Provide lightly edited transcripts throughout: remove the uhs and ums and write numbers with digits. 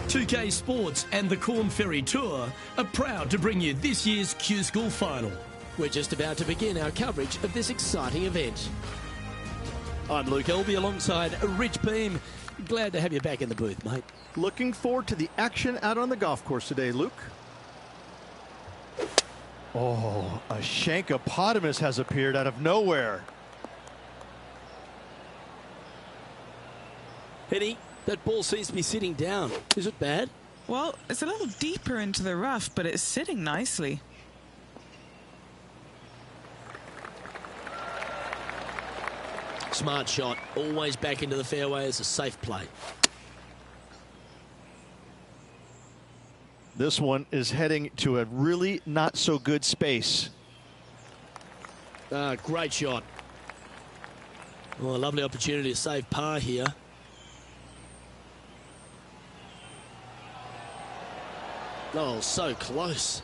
2K Sports and the Corn Ferry Tour are proud to bring you this year's Q School Final. We're just about to begin our coverage of this exciting event. I'm Luke Elby alongside Rich Beam. Glad to have you back in the booth, mate. Looking forward to the action out on the golf course today, Luke. Oh, a Shankopotamus has appeared out of nowhere. Penny, that ball seems to be sitting down. Is it bad? Well, it's a little deeper into the rough, but it's sitting nicely. Smart shot. Always back into the fairway as a safe play. This one is heading to a really not so good space. Great shot. Oh, a lovely opportunity to save par here. Oh, so close.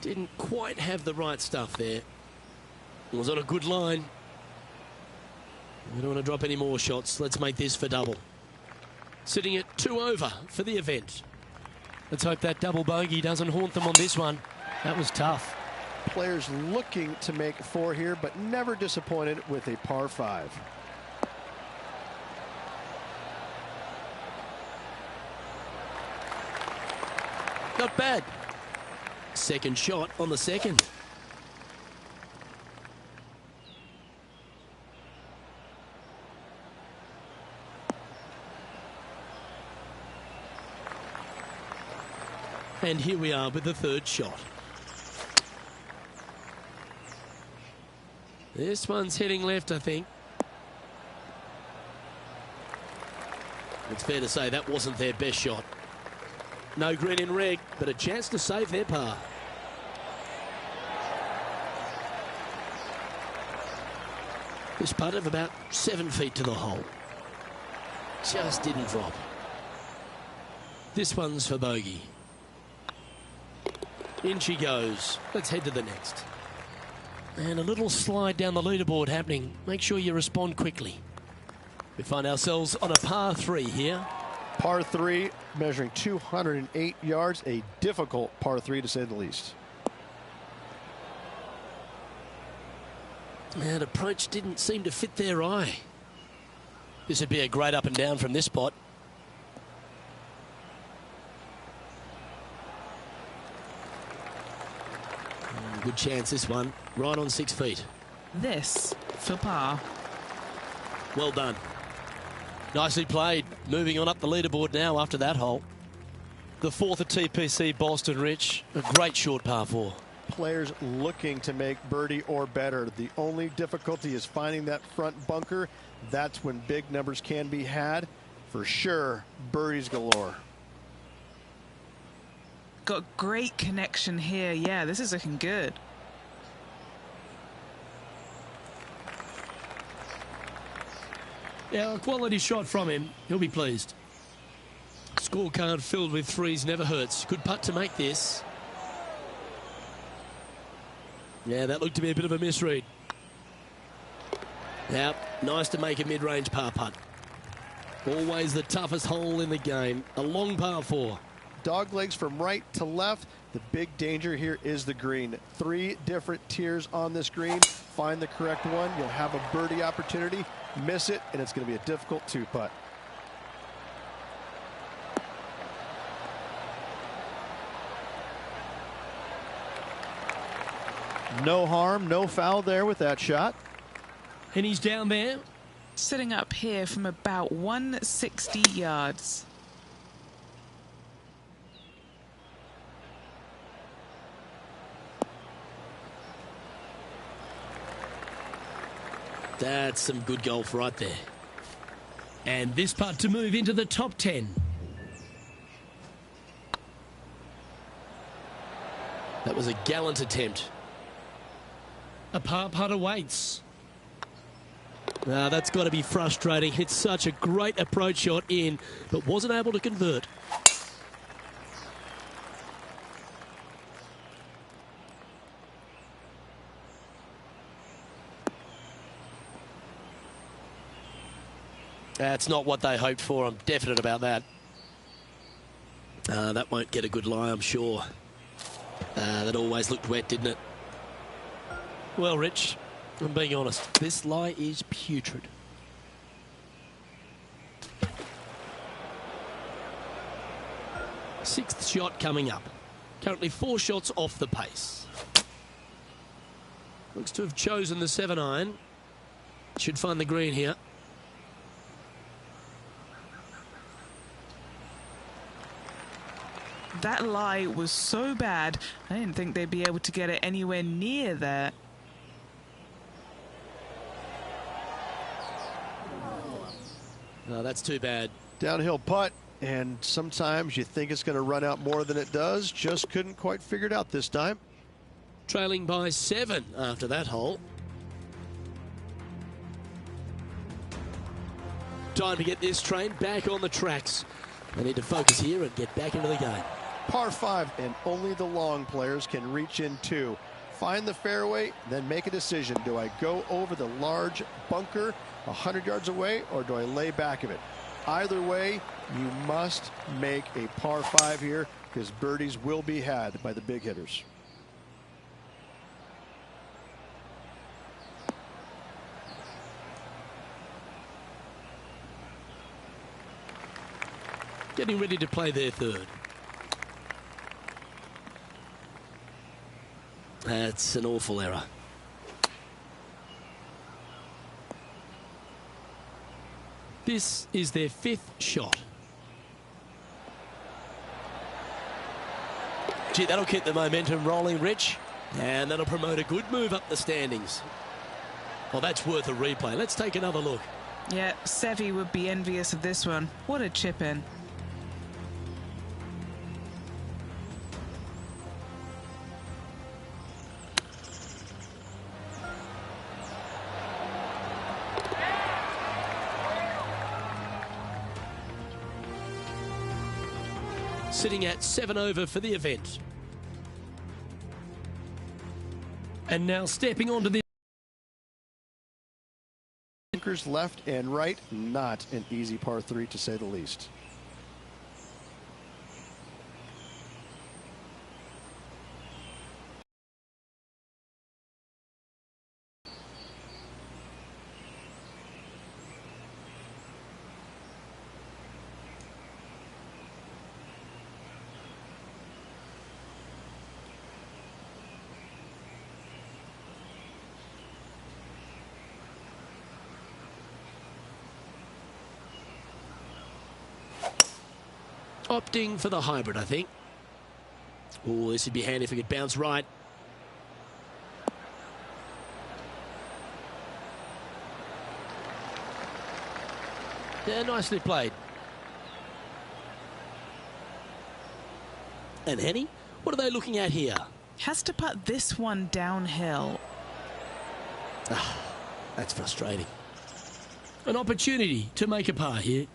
Didn't quite have the right stuff there. It was on a good line. We don't want to drop any more shots. Let's make this for double. Sitting at 2 over for the event. Let's hope that double bogey doesn't haunt them on this one. That was tough. Players looking to make 4 here, but never disappointed with a par 5. Not bad. Second shot on the second. And here we are with the third shot. This one's heading left, I think. It's fair to say that wasn't their best shot. No green in red, but a chance to save their par. This putt of about 7 feet to the hole. Just didn't drop. This one's for bogey. In she goes. Let's head to the next. And a little slide down the leaderboard happening. Make sure you respond quickly. We find ourselves on a par 3 here. Par 3 measuring 208 yards. A difficult par 3 to say the least. And approach didn't seem to fit their eye. This would be a great up and down from this spot. Good chance this one, right on 6 feet. This for par. Well done. Nicely played. Moving on up the leaderboard now after that hole. The fourth at TPC Boston, Rich. A great short par 4. Players looking to make birdie or better. The only difficulty is finding that front bunker. That's when big numbers can be had. For sure, birdies galore. Got great connection here. Yeah, this is looking good. Yeah, a quality shot from him. He'll be pleased. Scorecard filled with threes never hurts. Good putt to make this. Yeah, that looked to be a bit of a misread. Now, nice to make a mid-range par putt. Always the toughest hole in the game. A long par 4. Dog legs from right to left. The big danger here is the green. 3 different tiers on this green. Find the correct one. You'll have a birdie opportunity. Miss it, and it's going to be a difficult 2-putt. No harm, no foul there with that shot. And he's down there. Sitting up here from about 160 yards. That's some good golf right there. And this putt to move into the top 10. That was a gallant attempt. A par putt awaits. That's got to be frustrating. It's such a great approach shot in, but wasn't able to convert. That's not what they hoped for. I'm definite about that. That won't get a good lie, I'm sure. That always looked wet, didn't it? Well, Rich, I'm being honest. This lie is putrid. Sixth shot coming up. Currently 4 shots off the pace. Looks to have chosen the 7-iron. Should find the green here. That lie was so bad, I didn't think they'd be able to get it anywhere near there. No, that's too bad. Downhill putt, and sometimes you think it's going to run out more than it does. Just couldn't quite figure it out this time. Trailing by 7 after that hole. Time to get this train back on the tracks. They need to focus here and get back into the game. Par 5, and only the long players can reach in 2. Find the fairway, then make a decision. Do I go over the large bunker 100 yards away, or do I lay back of it? Either way, you must make a par 5 here, because birdies will be had by the big hitters. Getting ready to play their third. That's an awful error. This is their 5th shot. Gee, that'll keep the momentum rolling, Rich. And that'll promote a good move up the standings. Well, that's worth a replay. Let's take another look. Yeah, Seve would be envious of this one. What a chip in. Sitting at 7 over for the event. And now stepping onto the Bunkers left and right, not an easy par 3 to say the least. Opting for the hybrid, I think. Oh, this would be handy if we could bounce right. Yeah, nicely played. And Henny, what are they looking at here? Has to put this one downhill. That's frustrating. an opportunity to make a par here.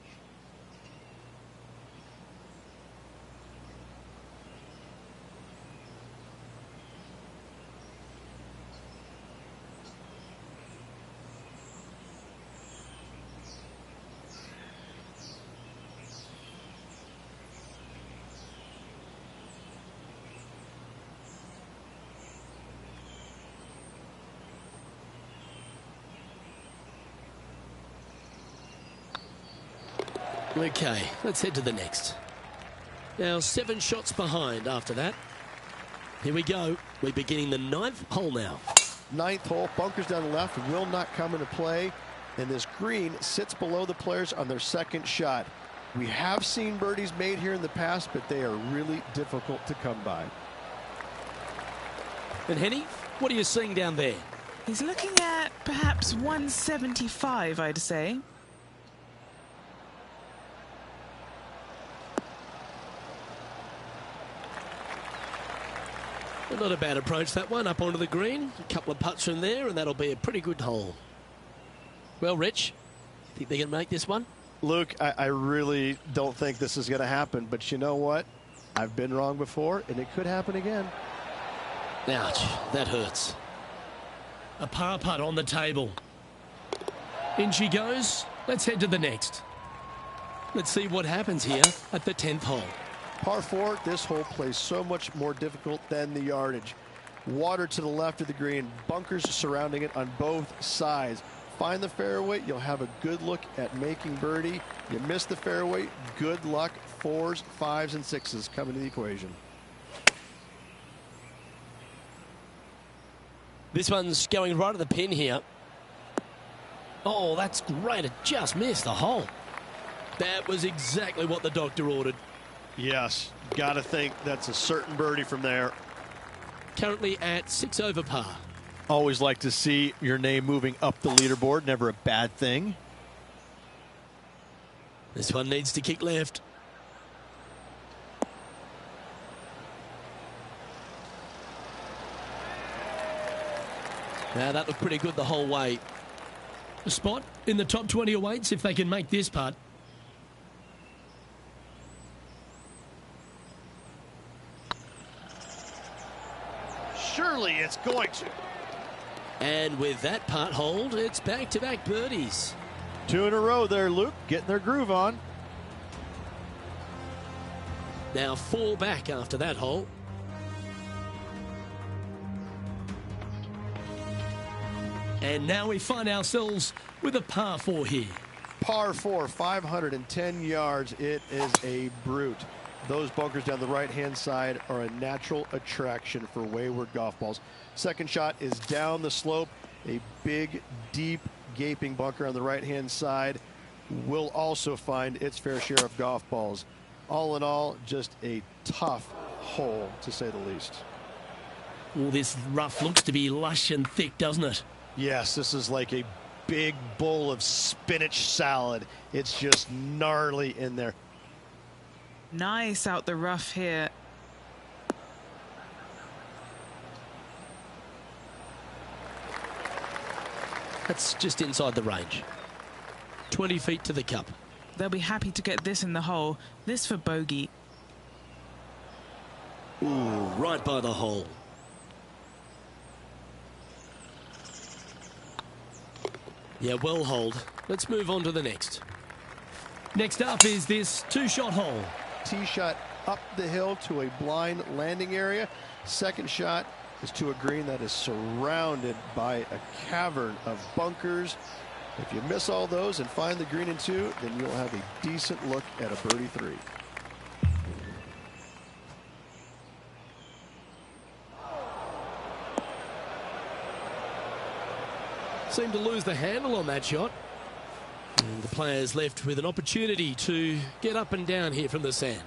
Okay, let's head to the next. Now 7 shots behind after that. Here we go. We're beginning the 9th hole now. 9th hole, bunkers down the left will not come into play, and this green sits below the players on their 2nd shot. We have seen birdies made here in the past, but they are really difficult to come by. And Henny, what are you seeing down there? He's looking at perhaps 175, I'd say. Not a bad approach, that one, up onto the green. A couple of putts from there, and that'll be a pretty good hole. Well, Rich, think they can make this one? Luke, I really don't think this is going to happen, but you know what? I've been wrong before, and it could happen again. Ouch, that hurts. A par putt on the table. In she goes. Let's head to the next. Let's see what happens here at the 10th hole. Par 4, this hole plays so much more difficult than the yardage. Water to the left of the green, bunkers surrounding it on both sides. Find the fairway, you'll have a good look at making birdie. You miss the fairway, good luck. 4s, 5s, and 6s come into the equation. This one's going right at the pin here. Oh, that's great. It just missed the hole. That was exactly what the doctor ordered. Yes, got to think that's a certain birdie from there. Currently at 6 over par. Always like to see your name moving up the leaderboard. Never a bad thing. This one needs to kick left. Now that looked pretty good the whole way. A spot in the top 20 awaits if they can make this putt. Surely it's going to. And with that putt hold, it's back-to-back birdies. 2 in a row there, Luke. Getting their groove on. Now 4 back after that hole. And now we find ourselves with a par 4 here. Par 4, 510 yards. It is a brute. Those bunkers down the right-hand side are a natural attraction for wayward golf balls. Second shot is down the slope. A big, deep, gaping bunker on the right-hand side will also find its fair share of golf balls. All in all, just a tough hole, to say the least. Well, this rough looks to be lush and thick, doesn't it? Yes, this is like a big bowl of spinach salad. It's just gnarly in there. Nice out the rough here. That's just inside the range. 20 feet to the cup. They'll be happy to get this in the hole. This for bogey. Ooh, right by the hole. Yeah, well hold. Let's move on to the next. Next up is this 2-shot hole. Tee shot up the hill to a blind landing area. Second shot is to a green that is surrounded by a cavern of bunkers. If you miss all those and find the green in 2, then you'll have a decent look at a birdie 3. Seemed to lose the handle on that shot. And the players left with an opportunity to get up and down here from the sand.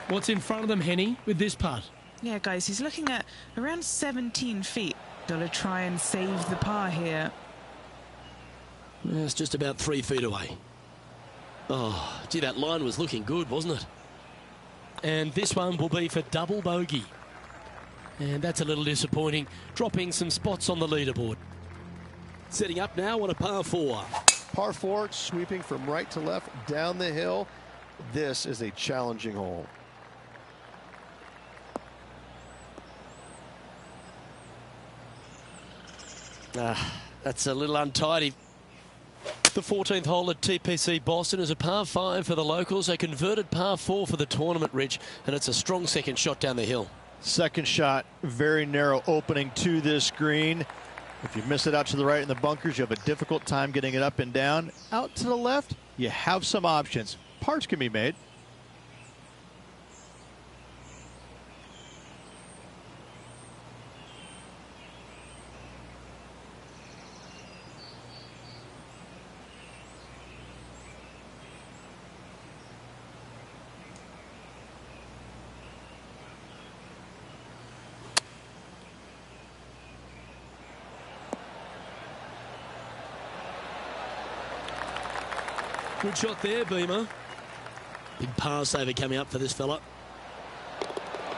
What's in front of them, Henny, with this putt? Yeah, guys, he's looking at around 17 feet. Got to try and save the par here. It's just about 3 feet away. Oh, gee, that line was looking good, wasn't it? And this one will be for double bogey. And that's a little disappointing, dropping some spots on the leaderboard. Setting up now on a par 4. Par 4, sweeping from right to left down the hill. This is a challenging hole. That's a little untidy. The 14th hole at TPC Boston is a par 5 for the locals, a converted par 4 for the tournament, Rich, and it's a strong second shot down the hill. Second shot, very narrow opening to this green. If you miss it out to the right in the bunkers, you have a difficult time getting it up and down. Out to the left, you have some options. Parts can be made. Good shot there, Beamer. Big par saver coming up for this fella.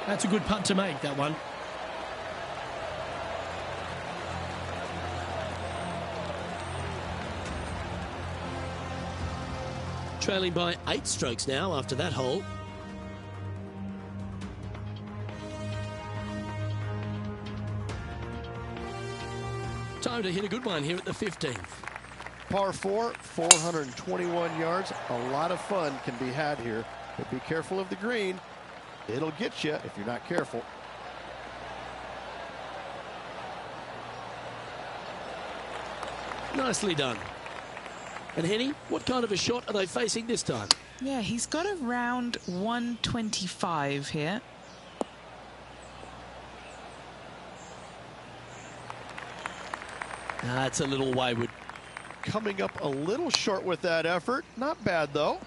That's a good putt to make, that one. Trailing by 8 strokes now after that hole. Time to hit a good one here at the 15th. Par 4, 421 yards. A lot of fun can be had here, but be careful of the green. It'll get you if you're not careful. Nicely done. And Henny, what kind of a shot are they facing this time? Yeah, he's got around 125 here. That's a little wayward. Coming up a little short with that effort. Not bad, though.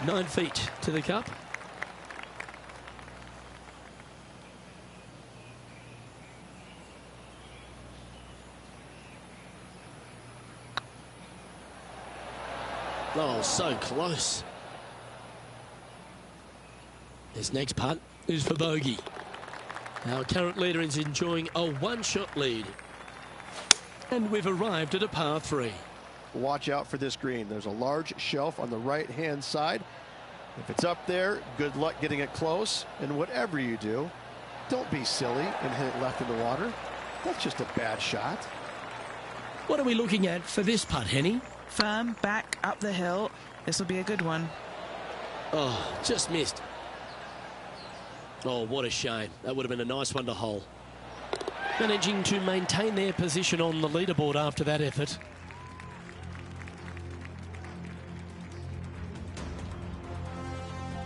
Nine feet to the cup. Oh, so close. This next putt is for bogey. Our current leader is enjoying a one-shot lead. And we've arrived at a par 3. Watch out for this green. There's a large shelf on the right-hand side. If it's up there, good luck getting it close. And whatever you do, don't be silly and hit it left in the water. That's just a bad shot. What are we looking at for this putt, Henny? Firm back up the hill. This will be a good one. Oh, just missed. Oh, what a shame. That would have been a nice one to hole. Managing to maintain their position on the leaderboard after that effort.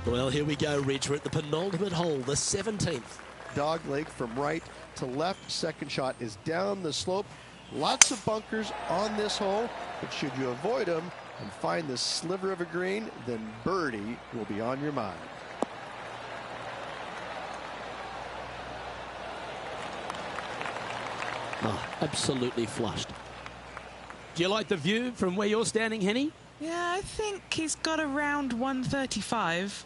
Well, here we go, Rich. We're at the penultimate hole, the 17th. Dog leg from right to left. Second shot is down the slope. Lots of bunkers on this hole, but should you avoid them and find this sliver of a green, then birdie will be on your mind. Oh, absolutely flushed. Do you like the view from where you're standing, Henny? Yeah, I think he's got around 135.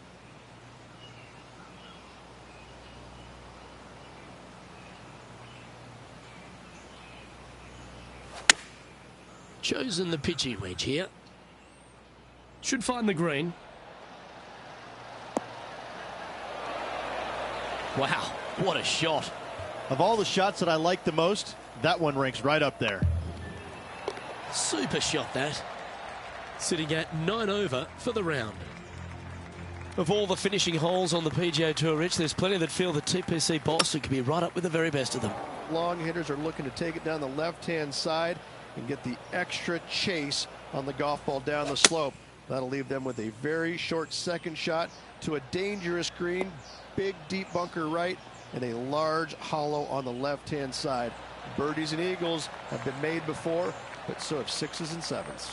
Chosen the pitching wedge here. Should find the green. Wow, what a shot. Of all the shots that I like the most, that one ranks right up there. Super shot, that. Sitting at 9 over for the round. Of all the finishing holes on the PGA Tour, Rich, there's plenty that feel that TPC Boston could be right up with the very best of them. Long hitters are looking to take it down the left-hand side and get the extra chase on the golf ball down the slope. That'll leave them with a very short second shot to a dangerous green, big deep bunker right, and a large hollow on the left-hand side. Birdies and eagles have been made before, but so have 6s and 7s.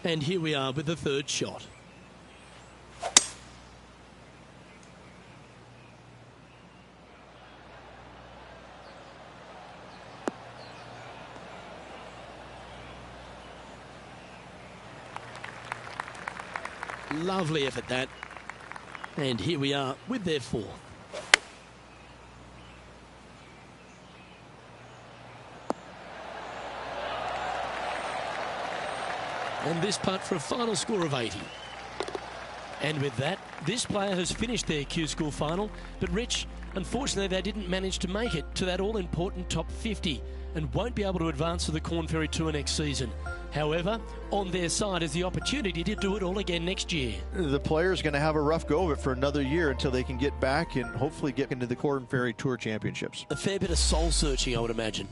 And here we are with the third shot. Lovely effort, that. And here we are with their fourth. And this putt for a final score of 80. And with that, this player has finished their Q School final. But Rich, unfortunately, they didn't manage to make it to that all-important top 50 and won't be able to advance to the Korn Ferry Tour next season. However, on their side is the opportunity to do it all again next year. The player's going to have a rough go of it for another year until they can get back and hopefully get into the Korn Ferry Tour Championships. A fair bit of soul searching, I would imagine.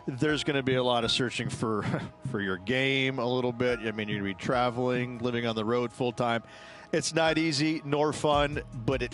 There's going to be a lot of searching for your game a little bit. I mean, you're going to be traveling, living on the road full time. It's not easy nor fun, but it